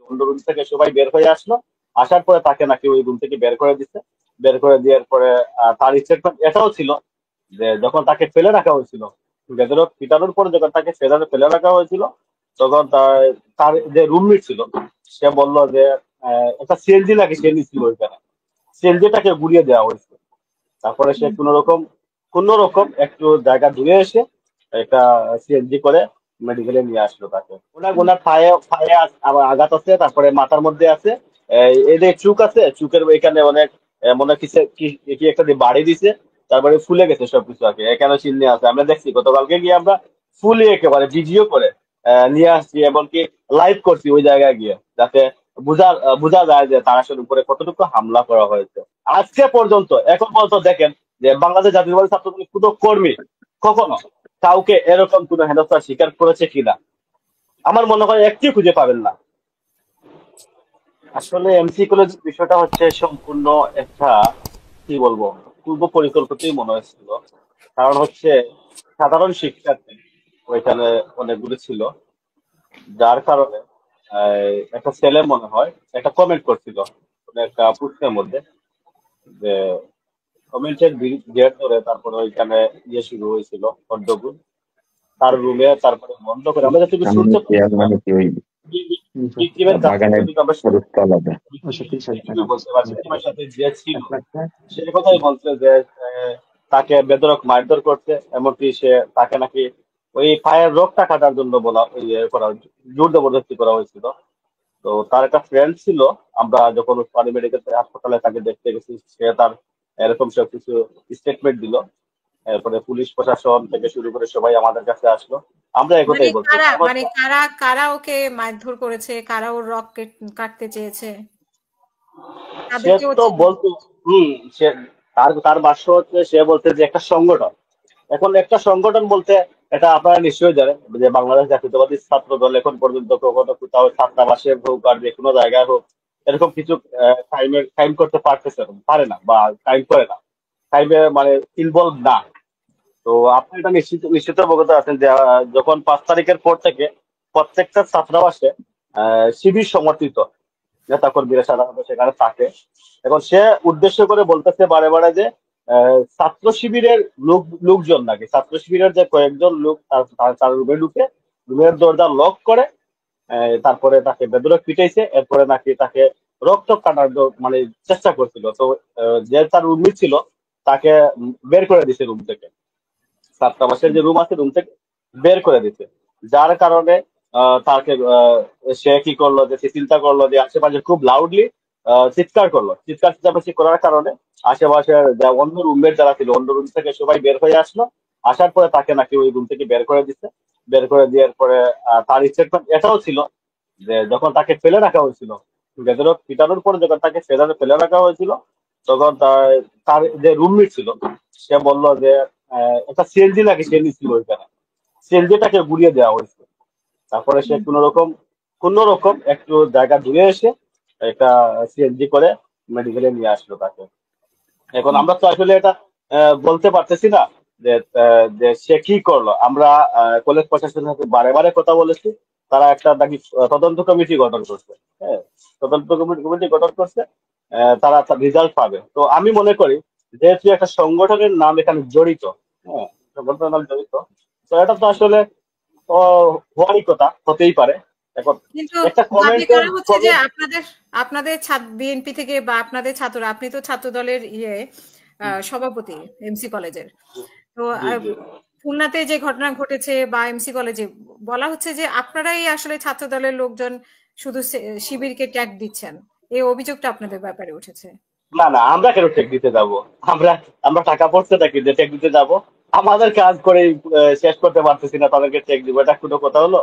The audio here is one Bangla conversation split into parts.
অন্য রুম থেকে সবাই বের হয়ে আসলো। আসার পরে তাকে নাকি ওই রুম থেকে বের করে দিচ্ছে। বের করে দেওয়ার পরে তার স্টেটমেন্ট এটাও ছিল যে যখন তাকে ফেলে রাখা হয়েছিল, বেদরক পিটানোর পরে যখন তাকে ফেলে রাখা হয়েছিল, তখন তার যে রুমমেট ছিল সে বললো যে একটা সিএনজি নাকি সে নিচ্ছিল ওইখানে, সিএনজিটাকে গুড়িয়ে দেওয়া হয়েছে। তারপরে সে কোন রকম একটু জায়গা দূরে এসে একটা সিএনজি করে মেডিকেলে নিয়ে আসলো তাকে। ওনার ওনার পায়ে আবার আঘাত আছে, তারপরে মাথার মধ্যে আছে, এই যে চুক আছে, চুকের এখানে অনেক মনে হয় কি একটা দিয়ে বাড়ি দিছে, তারপরে ফুলে গেছে সবকিছু আগে, এখানে চিহ্ন আছে। আমরা দেখছি গতকালকে গিয়ে আমরা ফুলে একেবারে ভিডিও করে নিয়ে আসছি, এমনকি লাইভ করছি ওই জায়গায় গিয়ে, যাতে বোঝা যায় যে তার আসলে উপরে কতটুকু হামলা করা হয়েছে। আজকে পর্যন্ত এখন পর্যন্ত দেখেন যে বাংলাদেশ জাতীয়তাবাদী ছাত্রদলের কোনো কর্মী কখনো কাউকে এরকম কোনো হেনস্থার স্বীকার করেছে কিনা আমার মনে হয় একটি খুঁজে পাবেন না। আসলে এমসি কলেজের বিষয়টা হচ্ছে সম্পূর্ণ একটা, কি বলবো, পূর্ব পরিকল্পিতই মনে হচ্ছিল। কারণ হচ্ছে সাধারণ শিক্ষার্থী ওইখানে অনেকগুলো ছিল, যার কারণে একটা ছেলে মনে হয় একটা কমেন্ট করছিল কোনো একটা পোস্টের মধ্যে, যে কমেন্টের জের ধরে তারপরে ওইখানে ইয়ে শুরু হয়েছিল হট্টগোল তার রুমে, তারপরে বন্ধ করে আমরা যেটুকু শুনতে পাচ্ছিলাম ভিকটিমের কাছ থেকে বাগানের যেটুকু আমরা যেটুকু বলতে পারি, ভিকটিমের সাথে যে ছিল সে কথাই বলছে যে তাকে বেধড়ক মারধর করছে, এমনকি সে তাকে নাকি ওই পায়ের রোগটা কাটার জন্য বলা ইয়ে করা জোর জবরদস্তি করা হয়েছিল। তো তার একটা ফ্রেন্ড ছিল, আমরা যখন ওসমানী মেডিকেল হাসপাতালে তাকে দেখতে গেছি, সে তার এরকম সবকিছু স্টেটমেন্ট দিল। এরপরে পুলিশ প্রশাসন থেকে শুরু করে সবাই আমাদের কাছে আসলো, আমরা মানে একথাই বলছি কারা কারা ওকে মারধর করেছে, কারা ওর রক কাটতে চেয়েছে সে তো বলতো সে তার তার ভাষ্য হচ্ছে, সে বলছে যে একটা সংগঠন, এখন একটা সংগঠন বলতে এটা আপনারা নিশ্চয়ই জানেন যে বাংলাদেশ জাতীয়তাবাদী ছাত্র দল এখন পর্যন্ত কখনো কোথাও ছাত্রাবাসে হোক আর যে কোনো জায়গায় হোক এরকম কিছু টাইম করতে পারে না বা টাইম করে না, টাইমে মানে ইনভলভ না। তো আপনি এটা নিশ্চিত অবগত আছেন যে যখন 5 তারিখের পর থেকে প্রত্যেকটা ছাত্রাবাসে শিবির সমর্থিত নেতাকর্মীরা সাধারণত সেখানে থাকে। এখন সে উদ্দেশ্য করে বলতেছে বারে বারে যে ছাত্র শিবিরের লোকজন নাকি, ছাত্র শিবিরের যে কয়েকজন লোক তার রুমে ঢুকে রুমের দরজা লক করে তারপরে তাকে বেদরক পিটাইছে, এরপরে নাকি তাকে রক্ত কাটার মানে চেষ্টা করছিল। তো যে তার রুমমেট ছিল তাকে বের করে দিছে রুম থেকে, ছাত্রাবাসের যে রুম আছে রুম থেকে বের করে দিতে, যার কারণে তাকে সে কি করলো যে সে চিন্তা করলো যে আশেপাশে খুব লাউডলি চিৎকার চেঁচামেচি করার কারণে আশেপাশের অন্য রুমমেট যারা ছিল অন্য রুম থেকে সবাই বের হয়ে আসলো। আসার পরে তাকে নাকি ওই রুম থেকে বের করে দিচ্ছে। বের করে দেওয়ার পরে তার স্টেটমেন্ট এটাও ছিল যে যখন তাকে ফেলে রাখা হয়েছিল, বেদরক পিটানোর পরে যখন তাকে ফেলে রাখা হয়েছিল, তখন তার যে রুমমেট ছিল সে বললো যে একটা সিএনজি নাকি সে নিচ্ছিল ওইখানে, সিএনজিটাকে গুড়িয়ে দেওয়া হয়েছে। তারপরে সে কোন রকম একটু জায়গা দূরে এসে একটা সিএনজি করে মেডিকেলে নিয়ে আসলো তাকে। এখন আমরা তো আসলে এটা বলতে পারতেছি না যে যে সে কি করলো। আমরা কলেজ প্রশাসনের সাথে বারে বারে কথা বলেছি, তারা একটা নাকি তদন্ত কমিটি গঠন করছে। হ্যাঁ, তদন্ত কমিটি গঠন করছে, তারা তার রেজাল্ট পাবে। তো আমি মনে করি যেহেতু একটা সংগঠনের নাম এখানে জড়িত, হ্যাঁ, সংগঠনের নাম জড়িত, তো এটা তো আসলে হওয়ারই কথা, হতেই পারে। এখন কিন্তু একটা দাবি করা হচ্ছে যে কমেন্ট আপনাদের বিএনপি থেকে বা আপনাদের ছাত্র, আপনি তো ছাত্র দলের সভাপতি এমসি কলেজের, তো খুলনাতে যে ঘটনা ঘটেছে বা এমসি কলেজে বলা হচ্ছে যে আপনারাই আসলে ছাত্র দলের লোকজন শুধু শিবিরকে ট্যাগ দিচ্ছেন, এই অভিযোগটা আপনাদের ব্যাপারে উঠেছে। না না, আমরা কেন টেক দিতে যাব? আমরা আমরা টাকা পড়ছে নাকি যে টেক দিতে যাব? আমাদের কাজ করে শেষ করতে পারতেছি না, তাদেরকে টেক দিব, এটা কোনো কথা হলো?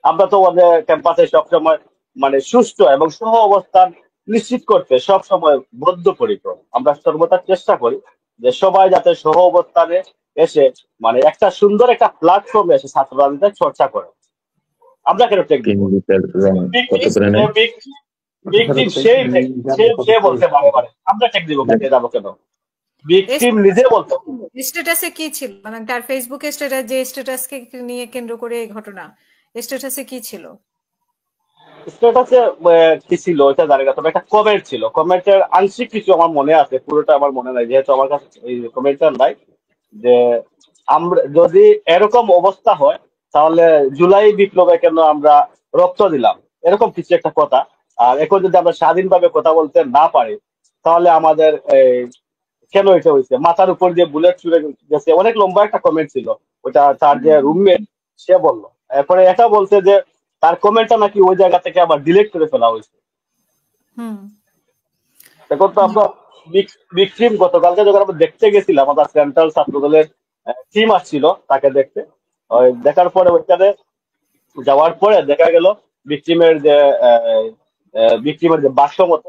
আমরা তো আমাদের ক্যাম্পাসে সবসময় মানে সুষ্ঠু এবং সহ অবস্থান নিশ্চিত করতে সব সময় বদ্ধপরিকর। আমরা সর্বদা চেষ্টা করি যে সবাই যাতে সহ অবস্থানে এসে মানে একটা সুন্দর একটা প্ল্যাটফর্মে এসে ছাত্র রাজনীতি চর্চা করে। আমরা কেন টেক দিব? সে বলতে পারে আমরা টেক দিব, যাবো কেন? ভিকটিম নিজে বলতো। স্ট্যাটাসে কি ছিল, মানে তার ফেসবুকে স্ট্যাটাস, যে স্ট্যাটাসকে নিয়ে কেন্দ্র করে এই ঘটনা, স্ট্যাটাসে কি ছিল? স্ট্যাটাসে কি ছিল ওইটা জানি না, তবে একটা কমেন্ট ছিল, কমেন্টের আংশিক কিছু আমার মনে আছে, পুরোটা আমার মনে নাই যেহেতু আমার কাছে এই কমেন্টটা নাই। যে আমরা যদি এরকম অবস্থা হয় তাহলে জুলাই বিপ্লবে কেন আমরা রক্ত দিলাম, এরকম কিছু একটা কথা। আর এখন যদি আমরা স্বাধীনভাবে কথা বলতে না পারি তাহলে আমাদের কেন এটা হয়েছে, মাথার উপর দিয়ে বুলেট ছুড়ে গেছে, অনেক লম্বা একটা কমেন্ট ছিল। ওটা তার যে রুমমেট সে বললো। এরপরে এটা বলছে যে তার কমেন্টটা নাকি ওই জায়গা থেকে আবার ডিলিট করে ফেলা হয়েছে। হুম। এখন তো আমরা বিক্রিম গতকালকে যখন আমরা দেখতে গেছিলাম, আমাদের সেন্ট্রাল ছাত্র দলের টিম আসছিল তাকে দেখতে। ওই দেখার পরে ওইখানে যাওয়ার পরে দেখা গেল বিক্রিমের যে বিক্রিমের যে বাক্সমত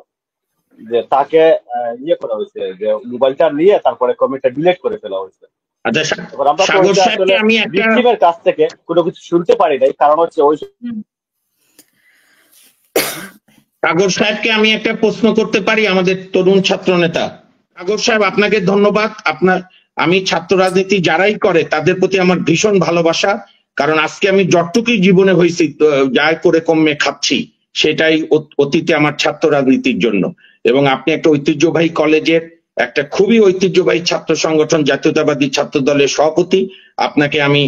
যে তাকে ইয়ে করা হয়েছে, যে মোবাইলটা নিয়ে তারপরে কমেন্টটা ডিলিট করে ফেলা হয়েছে। আচ্ছা এবার আমরা তো সাগর ওইটা সাহেবকে আসলে আমি একটা বিক্রিমের কাছ থেকে কোনো কিছু শুনতে পারি নাই, কারণ হচ্ছে ওই সাগর সাহেবকে আমি একটা প্রশ্ন করতে পারি, আমাদের তরুণ ছাত্র নেতা সাগর সাহেব, আপনাকে ধন্যবাদ। আমি ছাত্র রাজনীতি যারাই করে তাদের প্রতি আমার ভীষণ ভালোবাসা, কারণ আজকে আমি যতটুকুই জীবনে হয়েছি যাই করে কমে খাচ্ছি সেটাই অতীতে আমার ছাত্র রাজনীতির জন্য। এবং আপনি একটা ঐতিহ্যবাহী কলেজের একটা খুবই ঐতিহ্যবাহী ছাত্র সংগঠন জাতীয়তাবাদী ছাত্র দলের সভাপতি, আপনাকে আমি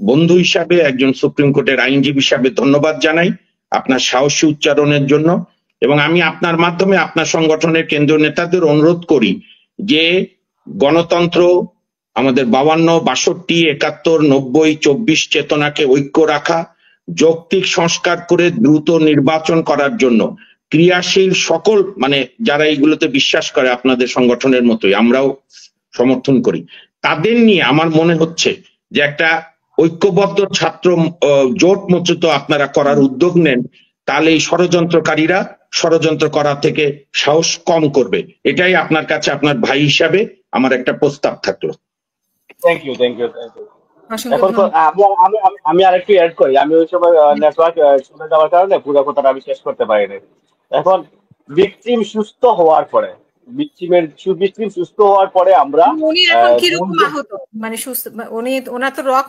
বন্ধু হিসাবে, একজন সুপ্রিম কোর্টের আইনজীবী হিসাবে ধন্যবাদ জানাই আপনার সাহসী উচ্চারণের জন্য। এবং আমি আপনার মাধ্যমে আপনার সংগঠনের কেন্দ্রীয় নেতাদের অনুরোধ করি যে গণতন্ত্র, আমাদের 52, 62, 71, 90, 24 চেতনাকে ঐক্য রাখা, যৌক্তিক সংস্কার করে দ্রুত নির্বাচন করার জন্য ক্রিয়াশীল সকল যারা এইগুলোতে বিশ্বাস করে আপনাদের সংগঠনের মতোই আমরাও সমর্থন করি, তাদের নিয়ে আমার মনে হচ্ছে যে একটা ঐক্যবদ্ধ ছাত্র জোট মোচত আপনারা করার উদ্যোগ নেন, তাহলে এই ষড়যন্ত্রকারীরা ষড়যন্ত্র করা থেকে সাহস কম করবে। এটাই আপনার কাছে আপনার ভাই হিসাবে আমার একটা প্রস্তাব থাকলো। Thank you. এখন আমি আরেকটু অ্যাড করি, আমি ওই সময় নেটওয়ার্ক চলে যাওয়ার কারণে পুরো কথাটা আমি শেষ করতে পারিনি। এখন ভিকটিম সুস্থ হওয়ার পরে, ভিকটিম সুস্থ হওয়ার পরে আমরা উনি এখন কিরকম আহত, সুস্থ, ওনার তো রক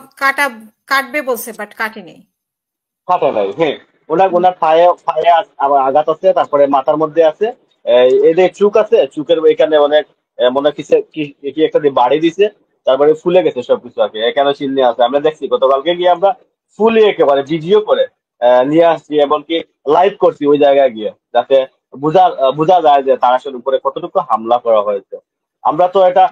কাটবে বলছে, বাট কাটেনি, কাটে নাই। হ্যাঁ, ওনার পায়ে আবার আঘাত আছে, তারপরে মাথার মধ্যে আছে, এদের চুক আছে, চুকের এখানে অনেক মনে কি একটা দিয়ে বাড়ি দিছে, তারপরে ফুলে গেছে সবকিছু। আর কি এখানে চিহ্ন আছে, আমরা দেখছি গতকালকে গিয়ে আমরা ফুলে একেবারে ভিডিও করে নিয়ে আসছি, এমনকি লাইভ করছি ওই জায়গায় গিয়ে, যাতে বোঝা যায় যে তার আসলে উপরে কতটুকু হামলা করা হয়েছে। আমরা তো এটা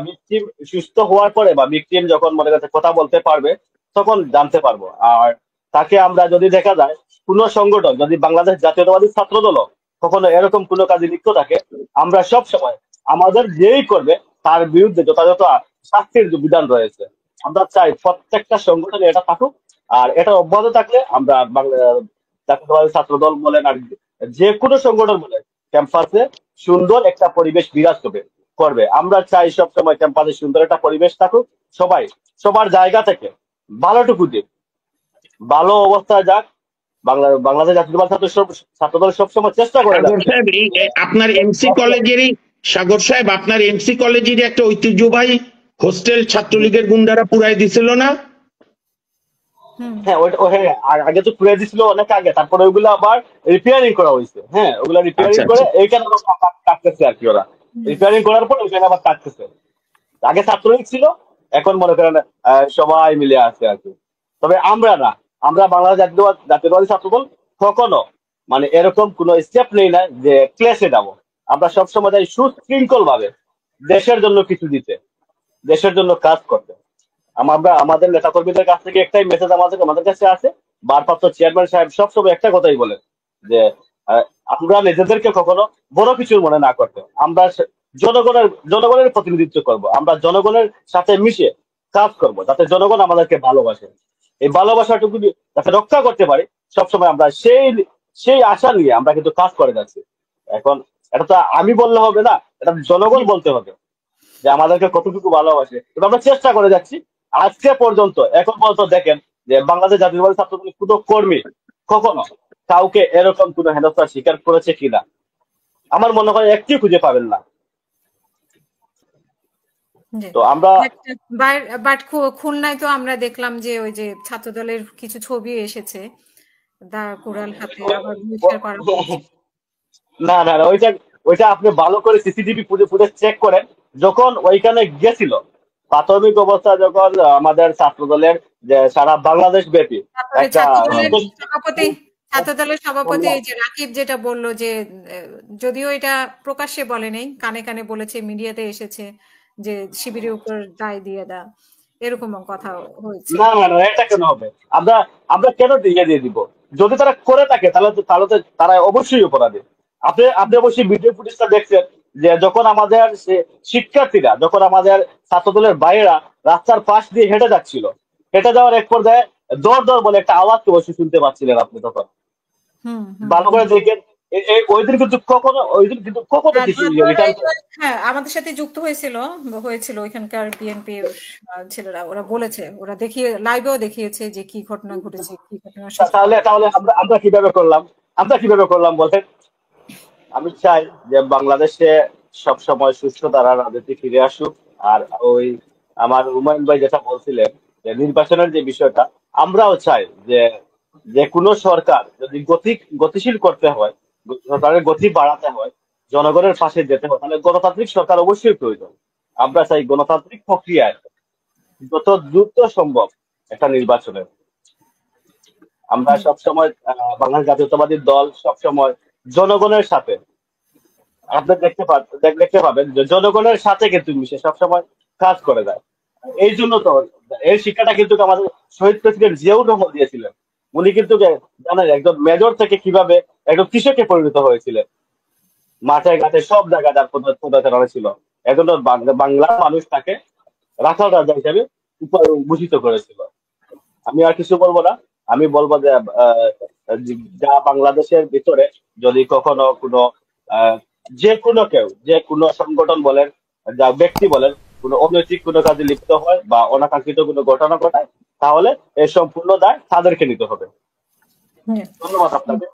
ভিকটিম সুস্থ হওয়ার পরে বা ভিকটিম যখন মনে করছে কথা বলতে পারবে তখন জানতে পারবো। আর তাকে আমরা যদি দেখা যায় কোন সংগঠন, যদি বাংলাদেশ জাতীয়তাবাদী ছাত্র দল কখনো এরকম কোনো কাজে লিপ্ত থাকে, আমরা সব সময় আমাদের যেই করবে তার বিরুদ্ধে যথাযথ শাস্তির বিধান রয়েছে। আমরা চাই প্রত্যেকটা সংগঠনে এটা থাকুক, আর এটা অব্যাহত থাকলে আমরা জাতীয়তাবাদী ছাত্র দল বলেন আর যে কোনো সংগঠন বলেন, ক্যাম্পাসে সুন্দর একটা পরিবেশ বিরাজ করবে। আমরা চাই সবসময় ক্যাম্পাসে সুন্দর একটা পরিবেশ থাকুক, সবাই সবার জায়গা থেকে ভালোটুকু দিক, ভালো অবস্থায় যাক। বাংলাদেশ জাতীয়তাবাদী ছাত্র দল সবসময় চেষ্টা করে। আপনার এমসি কলেজেরই সাগর সাহেব, আপনার এমসি কলেজেরই একটা ঐতিহ্যবাহী হোস্টেল ছাত্রলীগের গুন্ডারা পুরাই দিছিল না? হ্যাঁ, আগে তো পুড়ে দিছিল অনেক আগে, তারপরে ওইগুলো আবার রিপেয়ারিং করা হয়েছে। হ্যাঁ, ওগুলা রিপেয়ারিং করে এইখানে কাটতেছে আর কি, ওরা রিপেয়ারিং করার পর ওইখানে আবার কাটতেছে। আগে ছাত্রলীগ ছিল, এখন মনে করেন সবাই মিলে আছে আর কি। তবে আমরা না, আমরা বাংলাদেশ জাতীয়তাবাদী ছাত্রদল কখনো এরকম কোন স্টেপ নেই না যে ক্লেশে যাবো। আমরা সবসময় যাই সুশৃঙ্খল ভাবে দেশের জন্য কিছু দিতে, দেশের জন্য কাজ করতে। আমরা আমাদের নেতা কর্মীদের কাছ থেকে একটাই মেসেজ আমাদের কাছে আছে, ভারপ্রাপ্ত চেয়ারম্যান সাহেব সবসময় একটা কথাই বলেন যে আমরা নিজেদেরকে কখনো বড় কিছুর মনে না করতে, আমরা জনগণের প্রতিনিধিত্ব করব, আমরা জনগণের সাথে মিশে কাজ করব, যাতে জনগণ আমাদেরকে ভালোবাসে। এই ভালোবাসাটুকু যাতে রক্ষা করতে পারি, সবসময় আমরা সেই আশা নিয়ে আমরা কিন্তু কাজ করে যাচ্ছি। এখন এটা তো আমি বললে হবে না, এটা জনগণ বলতে হবে যে আমাদেরকে কতটুকু ভালোবাসে। আমরা চেষ্টা করে যাচ্ছি আজকে পর্যন্ত। এখন পর্যন্ত দেখেন যে বাংলাদেশ জাতীয়তাবাদী ছাত্রদলের কোনো কর্মী কখনো কাউকে এরকম কোনো হেনস্থার স্বীকার করেছে কিনা আমার মনে হয় একটি খুঁজে পাবেন না। তো আমরা বাট খুলনায় তো আমরা দেখলাম যে ওই যে ছাত্রদলের কিছু ছবি এসেছে, দা কুড়াল হাতে আবার বহিষ্কার করা হয়েছে। না না না, ওইটা ওইটা আপনি ভালো করে সিসিটিভি ফুটেজ চেক করেন। যখন ওইখানে গেছিল প্রাথমিক অবস্থা, যখন আমাদের ছাত্র দলের যে সারা বাংলাদেশ ব্যাপী তারপরে একটা ছাত্রদলের সভাপতি এই যে রাকিব যেটা বললো যে যদিও এটা প্রকাশ্যে বলেনি, কানে কানে বলেছে, মিডিয়াতে এসেছে যে শিবিরের উপর দায় দিয়ে দাও, এরকম কথা হয়েছে। না না না, এটা কেন হবে? আমরা আমরা কেন দিয়ে দিব? যদি তারা করে থাকে তাহলে তো তারা অবশ্যই অপরাধী। আপনি অবশ্যই ভিডিও ফুটেজটা দেখছেন যে যখন আমাদের শিক্ষার্থীরা, যখন আমাদের ছাত্রদলের বাইরেরা রাস্তার পাশ দিয়ে হেঁটে যাচ্ছিল, হেঁটে যাওয়ার এক পর্যায়ে দর দর বলে একটা আওয়াজ তো অবশ্যই শুনতে পাচ্ছিলেন আপনি তখন। ভালো করে দেখেন, ওই দিন কিন্তু কখনো কিছু হ্যাঁ, আমাদের সাথে যুক্ত হয়েছিল ওইখানকার বিএনপির ছেলেরা, ওরা বলেছে, ওরা লাইভেও দেখিয়েছে যে কি ঘটনা ঘটেছে, কি ঘটনা। তাহলে আমরা কিভাবে করলাম বলেন? আমি চাই যে বাংলাদেশে সবসময় সুস্থ ধারা রাজনীতি ফিরে আসুক। আর ওই আমার হুমায়ুন ভাই যেটা বলছিলেন যে নির্বাচনের যে বিষয়টা, আমরাও চাই যে যে কোনো সরকার যদি গতিশীল করতে হয়, সরকারের গতি বাড়াতে হয়, জনগণের পাশে যেতে হয়, তাহলে গণতান্ত্রিক সরকার অবশ্যই প্রয়োজন। আমরা চাই গণতান্ত্রিক প্রক্রিয়ায় যত দ্রুত সম্ভব একটা নির্বাচনের। আমরা সবসময় বাংলাদেশ জাতীয়তাবাদী দল সবসময় জনগণের সাথে, আপনি দেখতে পাবেন যে জনগণের সাথে কিন্তু মিশে সবসময় কাজ করে যায়। এই জন্য তো এই শিক্ষাটা কিন্তু আমাদের শহীদ প্রেসিডেন্ট জিয়াউর রহমান দিয়েছিলেন। উনি কিন্তু জানেন একজন মেজর থেকে কিভাবে একজন কৃষকে পরিণত হয়েছিলেন। মাঠে ঘাটে সব জায়গায় তার পদাচারণা ছিল। এজন্য বাংলার মানুষ তাকে রাখাল রাজা হিসেবে ভূষিত করেছিল। আমি আর কিছু বলবো না। আমি বলবো যে যা বাংলাদেশের ভিতরে যদি কখনো কোনো যে কোনো সংগঠন বলেন, যা ব্যক্তি বলেন, কোনো অনৈতিক কোনো কাজে লিপ্ত হয় বা অনাকাঙ্ক্ষিত কোনো ঘটনা ঘটায়, তাহলে এর সম্পূর্ণ দায় তাদেরকে নিতে হবে। ধন্যবাদ আপনাকে।